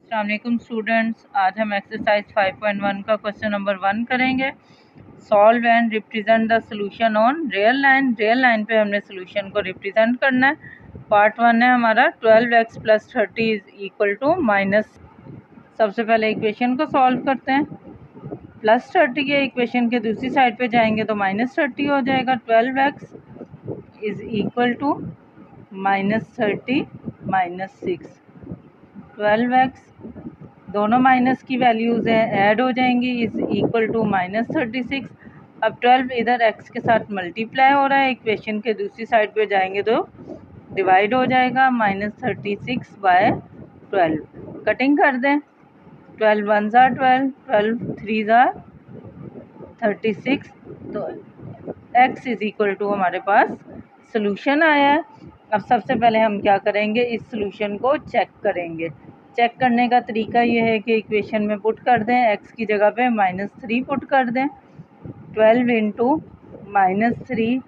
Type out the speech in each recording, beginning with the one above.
अस्सलाम वालेकुम स्टूडेंट्स, आज हम एक्सरसाइज 5.1 का क्वेश्चन नंबर 1 करेंगे। Solve and represent the solution on real line. Real line पे हमने सॉल्यूशन को रिप्रेजेंट करना है। पार्ट 1 है हमारा 12x + 30 = माइनस। सबसे पहले इक्वेशन को सॉल्व करते हैं। +30 के इक्वेशन के दूसरी साइड पे जाएंगे तो -30 हो जाएगा। 12x = -30 -6। 12x दोनों माइनस की वैल्यूज़ हैं, ऐड हो जाएंगी, = -36। अब 12 इधर x के साथ मल्टीप्लाई हो रहा है, इक्वेशन के दूसरी साइड पे जाएंगे तो डिवाइड हो जाएगा। -36/12 कटिंग कर दें। 12 1 ज़ा 12, 12 3 ज़ा 36। तो x = हमारे पास सोल्यूशन आया है। अब सबसे पहले हम क्या करेंगे, इस सोल्यूशन को चेक करेंगे। चेक करने का तरीका ये है कि इक्वेशन में पुट कर दें, x की जगह पे -3 पुट कर दें। 12 × -3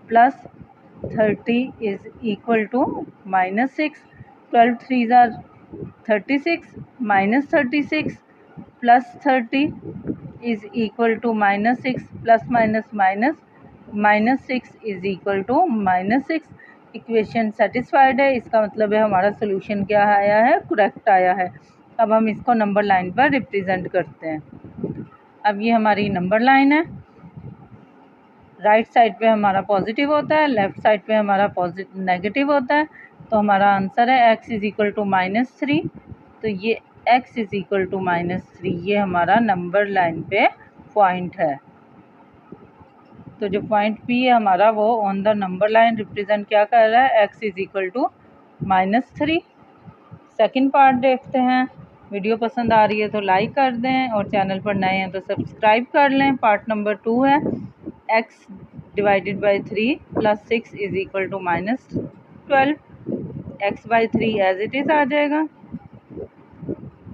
+ 30 = -6। 12 3 ज़ा 36, -36 + 30 = -6, plus minus minus -6 -6। Equation satisfied है, इसका मतलब है हमारा सोल्यूशन क्या आया है, करेक्ट आया है। अब हम इसको नंबर लाइन पर रिप्रेजेंट करते हैं। अब ये हमारी नंबर लाइन है। राइट साइड पे हमारा पॉजिटिव होता है, लेफ़्ट साइड पे हमारा नेगेटिव होता है। तो हमारा आंसर है x = -3। तो ये x = -3, ये हमारा नंबर लाइन पे पॉइंट है। तो जो पॉइंट P है हमारा, वो on the number line represent क्या कर रहा है, x = -3। सेकंड पार्ट देखते हैं। वीडियो पसंद आ रही है तो लाइक कर दें और चैनल पर नए हैं तो सब्सक्राइब कर लें। पार्ट नंबर 2 है, x / 3 + 6 = -12। x/3 as it is आ जाएगा।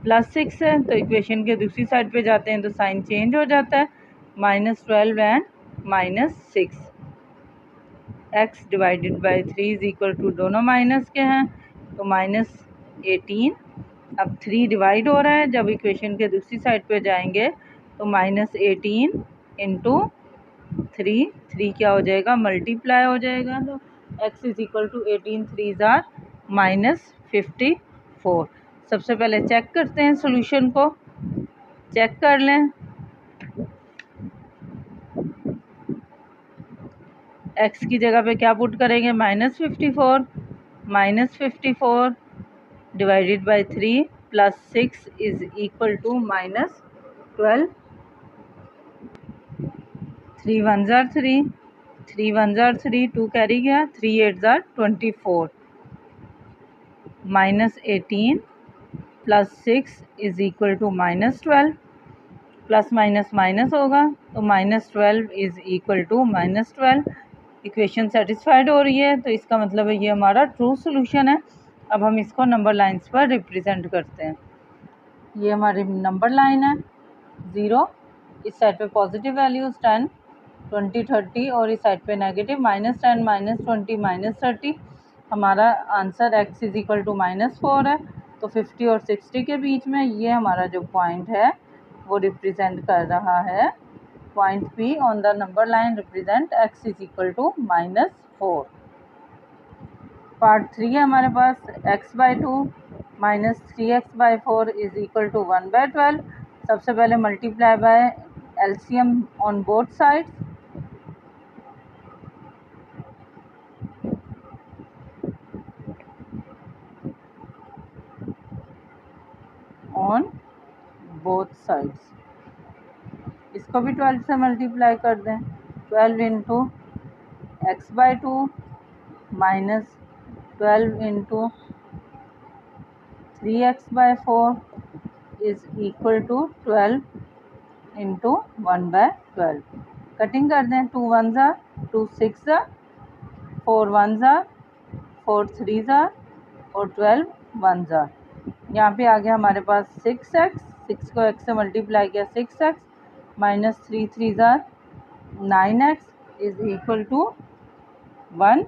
+6 है तो इक्वेशन के दूसरी साइड पे जाते हैं तो साइन चेंज हो जाता है, -12 एंड -6। x / 3 दोनों माइनस के हैं तो -18। अब 3 डिवाइड हो रहा है, जब इक्वेशन के दूसरी साइड पे जाएंगे तो -18 × 3 क्या हो जाएगा, मल्टीप्लाई हो जाएगा। तो x = 18 3 ज़ा -54। सबसे पहले चेक करते हैं सॉल्यूशन को। चेक कर लें। x की जगह पे क्या पुट करेंगे, -54। -54 / 3 + 6 = -12। 3 1 ज़ा 3, 3 1 ज़ा 3, 2 कैरी गया, 3 8 ज़ा 24। -18 + 6 = -12। प्लस माइनस माइनस होगा तो -12 = -12। इक्वेशन सेटिस्फाइड हो रही है, तो इसका मतलब है ये हमारा ट्रू सोल्यूशन है। अब हम इसको नंबर लाइंस पर रिप्रेजेंट करते हैं। ये हमारी नंबर लाइन है। 0 इस साइड पे पॉजिटिव वैल्यूज़ 10 20 30 और इस साइड पे नेगेटिव -10 -20 -30। हमारा आंसर x = -4 है। तो 50 और 60 के बीच में ये हमारा जो पॉइंट है वो रिप्रेजेंट कर रहा है। Point P on the number line represent x = -4। Part 3 है हमारे पास, x/2 - 3x/4 = 1/12। सबसे पहले multiply by LCM on both sides. On both sides, इसको भी 12 से मल्टीप्लाई कर दें। 12 × x/2 - 12 × 3x/4 = 12 × 1/12। कटिंग कर दें। 2 1 ज़ा 2 6 ज़ा 4 1 ज़ा 4 3 ज़ा और 12 1 ज़ा। यहाँ पे आ गया हमारे पास 6x, 6 को x से मल्टीप्लाई किया 6x -3 3 ज़ा 9x = 1।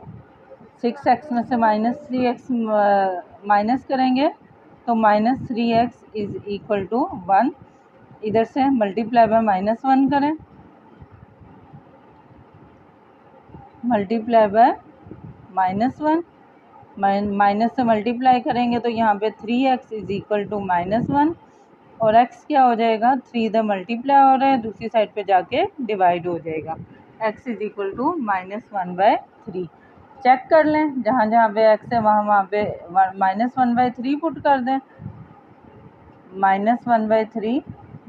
6x में से -3x माइनस करेंगे तो -3x इज इक्वल टू 1। इधर से मल्टीप्लाई बाय -1 करें, मल्टीप्लाई बाय -1, माइनस से मल्टीप्लाई करेंगे तो यहाँ पे 3x इज इक्वल टू -1 और x क्या हो जाएगा, 3 इधर मल्टीप्लाई हो रहा है, दूसरी साइड पे जाके डिवाइड हो जाएगा। x is equal to -1/3। Check कर लें, जहाँ जहाँ पे x है वहाँ पे -1/3 पुट कर दें। -1/3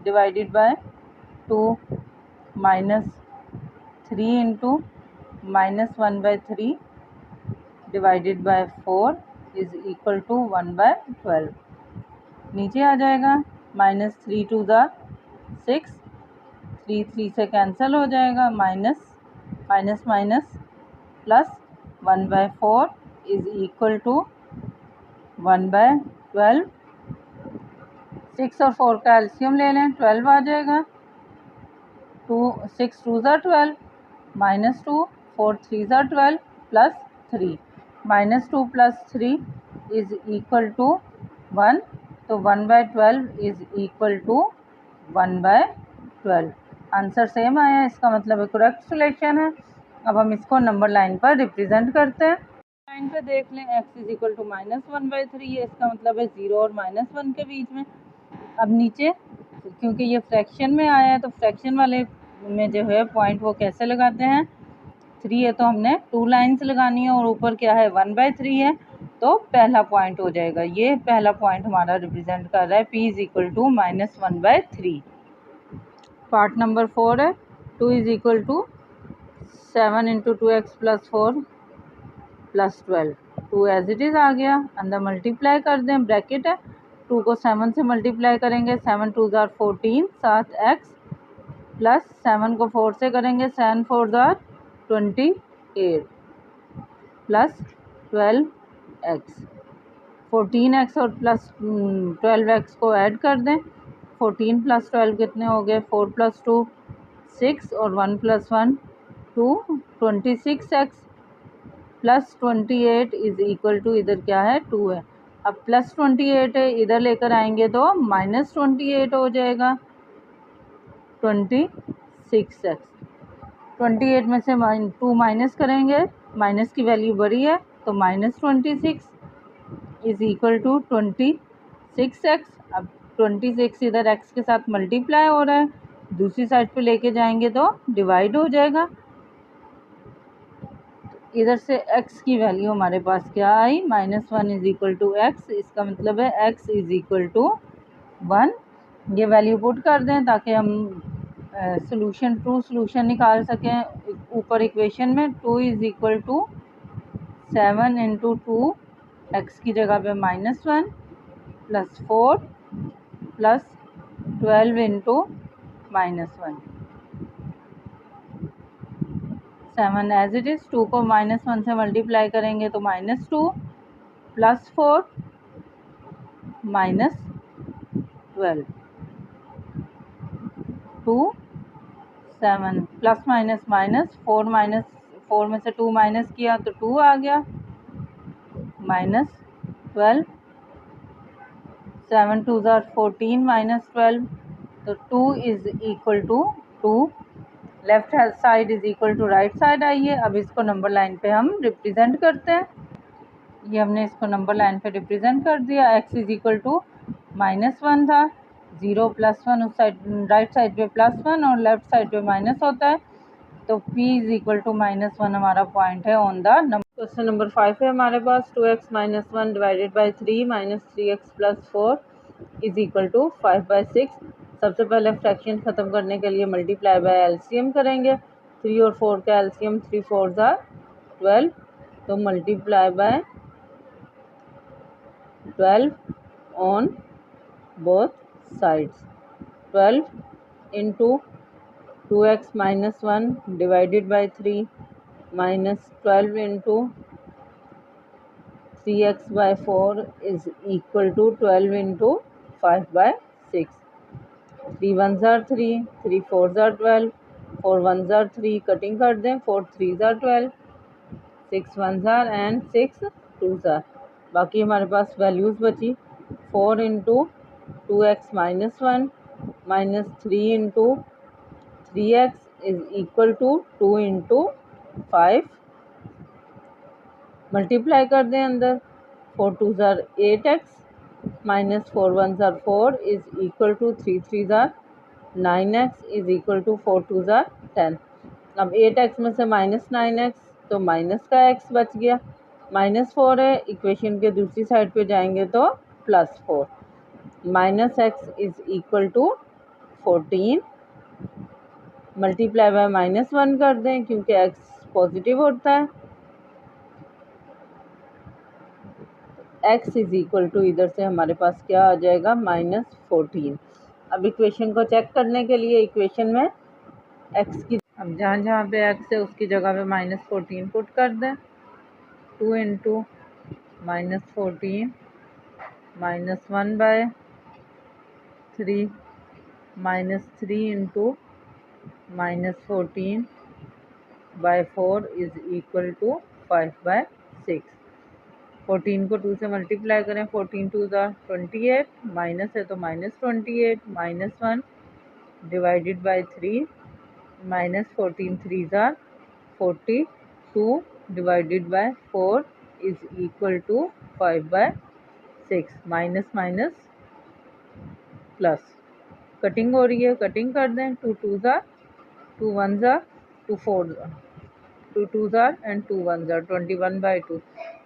divided by 2 -3 into -1/3 divided by 4 is equal to 1/12। नीचे आ जाएगा, -3 2 6, 3 3 से कैंसिल हो जाएगा, minus plus 1/4 is equal to 1/12। 6 और 4 का एलसीएम ले लें, 12 आ जाएगा। 6 2 12, -2, 4 3 12 plus 3, -2 plus 3 is equal to 1, तो 1/12 is equal to 1/12। Answer same आया, इसका मतलब करेक्ट सिलेक्शन है। अब हम इसको नंबर लाइन पर रिप्रेजेंट करते हैं। लाइन पे देख लें, x इज इक्वल टू -1/3 है, इसका मतलब है 0 और -1 के बीच में। अब नीचे क्योंकि ये फ्रैक्शन में आया है तो फ्रैक्शन वाले में जो है पॉइंट वो कैसे लगाते हैं, 3 है तो हमने 2 लाइन्स लगानी है और ऊपर क्या है 1/3 है, तो पहला पॉइंट हो जाएगा। ये पहला पॉइंट हमारा रिप्रेजेंट कर रहा है p is equal to -1/3। Part number 4 है, 2 is equal to 7 into 2x plus 4 plus 12। 2 as it is आ गया, अंदर मल्टीप्लाई कर दें, ब्रैकेट है, 2 को 7 से मल्टीप्लाई करेंगे, 7 2 14, 7x प्लस 7 को 4 से करेंगे, 7 4 28 प्लस 12x। 14x और प्लस 12x को ऐड कर दें, 14 प्लस 12 कितने हो गए, 4 प्लस 2 6 और 1 plus 1 2, 26x plus 28 is equal to, इधर क्या है 2 है, अब प्लस 28 है, इधर लेकर आएंगे तो -28 हो जाएगा, 26x। 28 में से 2 माइनस करेंगे, माइनस की वैल्यू बड़ी है तो -26 इज इक्वल टू 26x। अब 26 इधर x के साथ मल्टीप्लाई हो रहा है, दूसरी साइड पे लेके जाएंगे तो डिवाइड हो जाएगा। इधर से x की वैल्यू हमारे पास क्या आई, -1 इज इक्वल टू x, इसका मतलब है x इज इक्वल टू 1। ये वैल्यू पुट कर दें ताकि हम सोल्यूशन ट्रू सोल्यूशन निकाल सकें। ऊपर इक्वेशन में 2 is equal to 7 into 2, x की जगह पे -1 plus 4 plus 12 into -1, 7 as it is. 2 को -1 से मल्टीप्लाई करेंगे तो -2 प्लस 4 -12, 2 7 प्लस माइनस 4 में से 2 माइनस किया तो 2 आ गया, -12, 7 2 14 -12, तो 2 is equal to 2। Left side is equal to right side आई है। अब इसको नंबर लाइन पे हम रिप्रेजेंट करते हैं। ये हमने इसको नंबर लाइन पे रिप्रेजेंट कर दिया। x इज इक्वल टू -1 था, 0 प्लस 1, उस साइड राइट साइड पे +1 और लेफ्ट साइड पे माइनस होता है, तो p इज इक्वल टू -1 हमारा पॉइंट है on the number. Question number 5 है हमारे पास, 2x - 1 divided by 3 -3x plus 4 is equal to 5/6। सबसे पहले फ्रैक्शन ख़त्म करने के लिए मल्टीप्लाई बाय एलसीएम करेंगे। 3 और 4 का एलसीएम 3 4 12, तो multiply by 12 on both sides. 12 into 2x - 1 divided by 3 minus 12 into 3x/4 is equal to 12 into 5/6। 3 1s are 3, 3 4s are 12, 4 1s are 3, cutting कर दें, 4 3s are 12, 6 1s are and 6 2s are। बाकी हमारे पास values बची 4 into 2x minus 1 minus 3 into 3x is equal to 2 into 5। Multiply कर दें अंदर, 4 twos are 8x minus 4 ones are 4 is equal to 3 threes are 9x is equal to 4 twos ज़ार 10। अब 8x में से minus 9x तो minus का x बच गया, माइनस 4 है, इक्वेशन के दूसरी साइड पे जाएंगे तो plus 4, minus x is equal to 14 multiply by minus 1 कर दें क्योंकि x पॉजिटिव होता है, x इज इक्वल टू इधर से हमारे पास क्या आ जाएगा -14। अब इक्वेशन को चेक करने के लिए इक्वेशन में x की, अब जहाँ जहाँ पे x है उसकी जगह पे -14 पुट कर दें। 2 into -14 -1/3 -3 into -14/4 is equal to 5/6। 14 को 2 से मल्टीप्लाई करें, 14 टू ज़ार 28, माइनस है तो -28 -1 divided by 3 -14 threes are 42 divided by 4 is equal to 5/6। Minus minus plus, cutting हो रही है, कटिंग कर दें। 2 to are 2 ones are 2 4 2 to are and 2 ones are 21/2,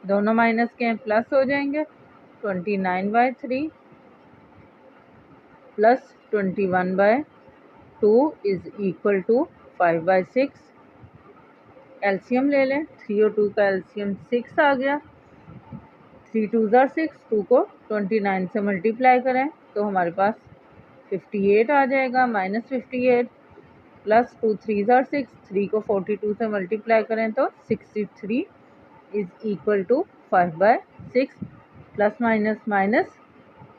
दोनों माइनस के हैं प्लस हो जाएंगे। 29/3 plus 21/2 is equal to 5/6। LCM ले लें, 3 और 2 का एलसीएम 6 आ गया। 3 टू ज़ार 6, 2 को 29 से मल्टीप्लाई करें तो हमारे पास 58 आ जाएगा, -58 प्लस 2 थ्री ज़ार 6, 3 को 42 से मल्टीप्लाई करें तो 63 is equal to 5/6। Plus minus minus,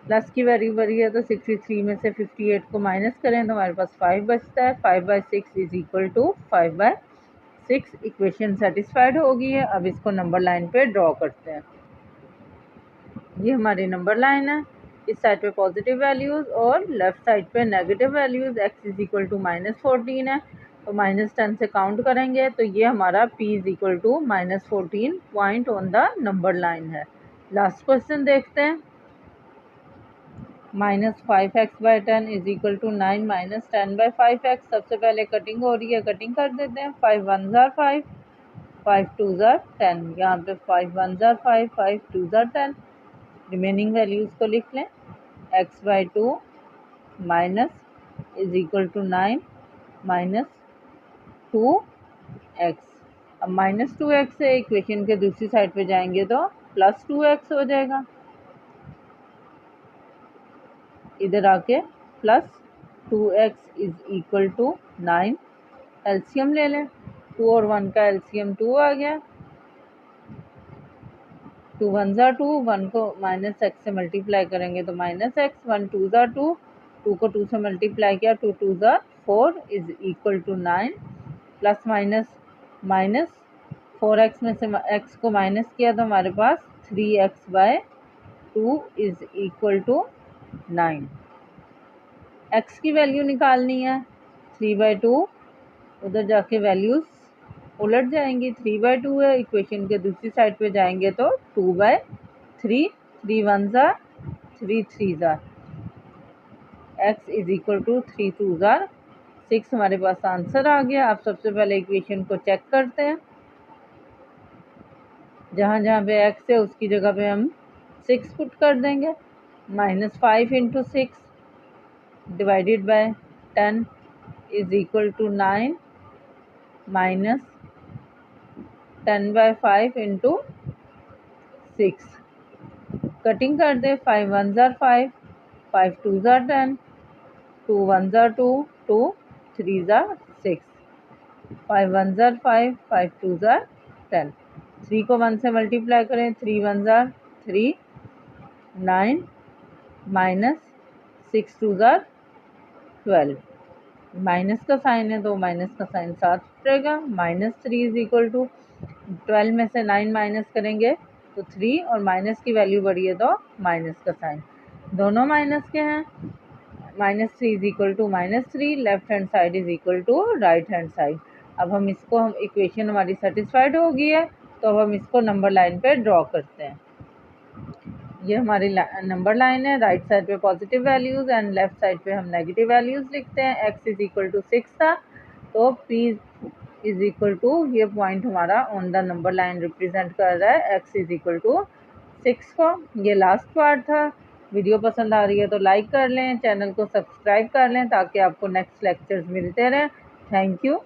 plus की वैल्यू बड़ी है तो 63 में से 58 को माइनस करें तो हमारे पास 5 बचता है। 5/6 is equal to 5/6। Equation satisfied होगी है। अब इसको नंबर लाइन पे ड्रॉ करते हैं। ये हमारी नंबर लाइन है, इस साइड पे पॉजिटिव वैल्यूज़ और लेफ्ट साइड पे negative values. x is equal to -14 है तो -10 से काउंट करेंगे तो ये हमारा p is equal to -14 point on the number line है। लास्ट क्वेश्चन देखते हैं। -5x/10 is equal to 9 -10/5x। सबसे पहले कटिंग हो रही है, कटिंग कर देते हैं। 5 वन ज़ार 5, 5 टू ज़ार 10, यहाँ पे 5 one tsar 5, 5 to tsar 10। Remaining values को लिख लें। x/2 minus is equal to 9 -2x। अब -2x से इक्वेशन के दूसरी साइड पे जाएंगे तो +2x हो जाएगा, इधर आके +2x is equal to 9। LCM ले लें, 2 और 1 का एलसीएम 2 आ गया। 2 वन ज़ार 2, 1 को -x से मल्टीप्लाई करेंगे तो -x, 1 टू ज़ार 2, 2 को 2 से मल्टीप्लाई किया, 2 टू ज़ार 4 is equal to 9। Plus minus minus, 4x में से x को माइनस किया तो हमारे पास 3x/2 is equal to 9। x की वैल्यू निकालनी है, 3/2, उधर जाके वैल्यूज़ उलट जाएंगी। 3/2 है, इक्वेशन के दूसरी साइड पे जाएंगे तो 2/3, 3 ones are 3 threes are, x is equal to 3 twos are 6। हमारे पास आंसर आ गया। अब सबसे पहले इक्वेशन को चेक करते हैं। जहाँ जहाँ पे x है उसकी जगह पे हम 6 पुट कर देंगे। -5 into 6 divided by 10 is equal to 9 minus 10/5 into 6। Cutting कर दे, 5 one tsar 5, 5 to tsar 10, 2 ones are 2, 2 threes are 6, 5 one tsar 5, 5 to ज़ार 10। 3 को 1 से मल्टीप्लाई करें, 3 ones are 3, 9 minus 6 twos are 12। Minus का साइन है तो माइनस का साइन साथ रहेगा। -3 इज इक्वल टू 12 में से 9 माइनस करेंगे तो 3 और माइनस की वैल्यू बढ़ी है तो माइनस का साइन। दोनों माइनस के हैं। -3 is equal to -3, left hand side is equal to right hand side. अब हम इसको, हम इक्वेशन हमारी सेटिस्फाइड हो गई है, तो अब हम इसको नंबर लाइन पे ड्रॉ करते हैं। ये हमारी नंबर लाइन है, राइट साइड पे positive values and left side पे हम नेगेटिव वैल्यूज़ लिखते हैं। x इज इक्वल टू 6 था, तो p इज इक्वल टू, ये पॉइंट हमारा on the number line represent कर रहा है x इज इक्वल टू 6 को। ये लास्ट पार्ट था। वीडियो पसंद आ रही है तो लाइक कर लें, चैनल को सब्सक्राइब कर लें ताकि आपको नेक्स्ट लेक्चर्स मिलते रहें। Thank you.